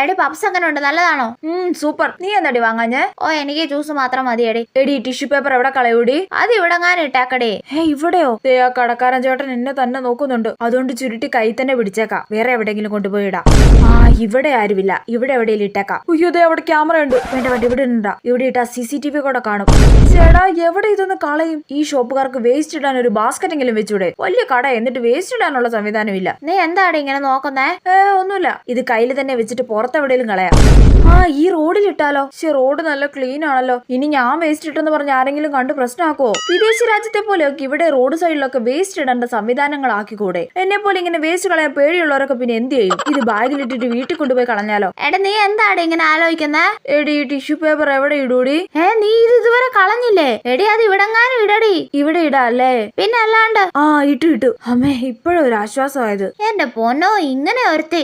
എടി പപ്സ് അങ്ങനെ ഉണ്ട്, നല്ലതാണോ? സൂപ്പർ. നീ എന്താടി വാങ്ങാഞ്ഞേ? ഓ എനിക്ക് ജ്യൂസ് മാത്രം മതി. എടി ടിഷ്യൂ പേപ്പർ എവിടെ കളയൂടി? അത് ഇവിടെങ്ങാനും ഇട്ടാക്കടേ. ഇവിടെയോ? ആ കടക്കാരൻ ചേട്ടൻ എന്നെ തന്നെ നോക്കുന്നുണ്ട്, അതുകൊണ്ട് ചുരുട്ടി കൈ തന്നെ പിടിച്ചേക്കാം. വേറെ എവിടെയെങ്കിലും കൊണ്ടുപോയി ഇടാം. ഇവിടെ ആരുമില്ല, ഇവിടെ എവിടെയെങ്കിലും ഇട്ടേക്കാം. അയ്യോ ദേ അവിടെ ക്യാമറ ഉണ്ട്. വേണ്ട വേണ്ട, ഇവിടെ ഉണ്ടാ. ഇവിടെ ഇട്ടാ CCTV കൂടെ കാണും. ചേട്ടാ എവിടെ ഇതൊന്ന് കളയും? ഈ ഷോപ്പുകാർക്ക് വേസ്റ്റ് ഇടാൻ ഒരു ബാസ്ക്കറ്റ് എങ്കിലും വെച്ചൂടെ? വലിയ കട, എന്നിട്ട് വേസ്റ്റ് ഇടാനുള്ള സംവിധാനം ഇല്ല. നീ എന്താണ് ഇങ്ങനെ നോക്കുന്നേ? ഒന്നുമില്ല, ഇത് കയ്യിൽ തന്നെ വെച്ചിട്ട് പുറത്തെവിടെയും കളയാം. ഈ റോഡിൽ ഇട്ടാലോ? റോഡ് നല്ല ക്ലീൻ ആണല്ലോ. ഇനി ഞാൻ വേസ്റ്റ് ഇട്ടെന്ന് പറഞ്ഞ് ആരെങ്കിലും കണ്ട് പ്രശ്നമാക്കുവോ? വിദേശ രാജ്യത്തെ പോലെയൊക്കെ ഇവിടെ റോഡ് സൈഡിലൊക്കെ വേസ്റ്റ് ഇടേണ്ട സംവിധാനങ്ങൾ ആക്കിക്കൂടെ? എന്നെ പോലെ ഇങ്ങനെ വേസ്റ്റ് കളയാൻ പേടിയുള്ളവരൊക്കെ പിന്നെ എന്ത് ചെയ്യും? ഇത് ബാഗിലിട്ടിട്ട് വീട്ടിൽ കൊണ്ടുപോയി കളഞ്ഞാലോ? നീ എന്താണ് ഇങ്ങനെ ആലോചിക്കുന്നേ? എടി ടിഷ്യൂ പേപ്പർ എവിടെ ഇടൂടി? നീ ഇത് ഇതുവരെ കളഞ്ഞില്ലേ? എടി അത് ഇവിടെങ്ങാനും ഇടടി. ഇവിടെ ഇടാല്ലേ? പിന്നെ അല്ലാണ്ട്. ഇട്ടു. അമ്മേ, ഇപ്പോഴൊരു ആശ്വാസമായത്. എന്റെ പൊന്നോ, ഇങ്ങനെ ഒരുത്തി.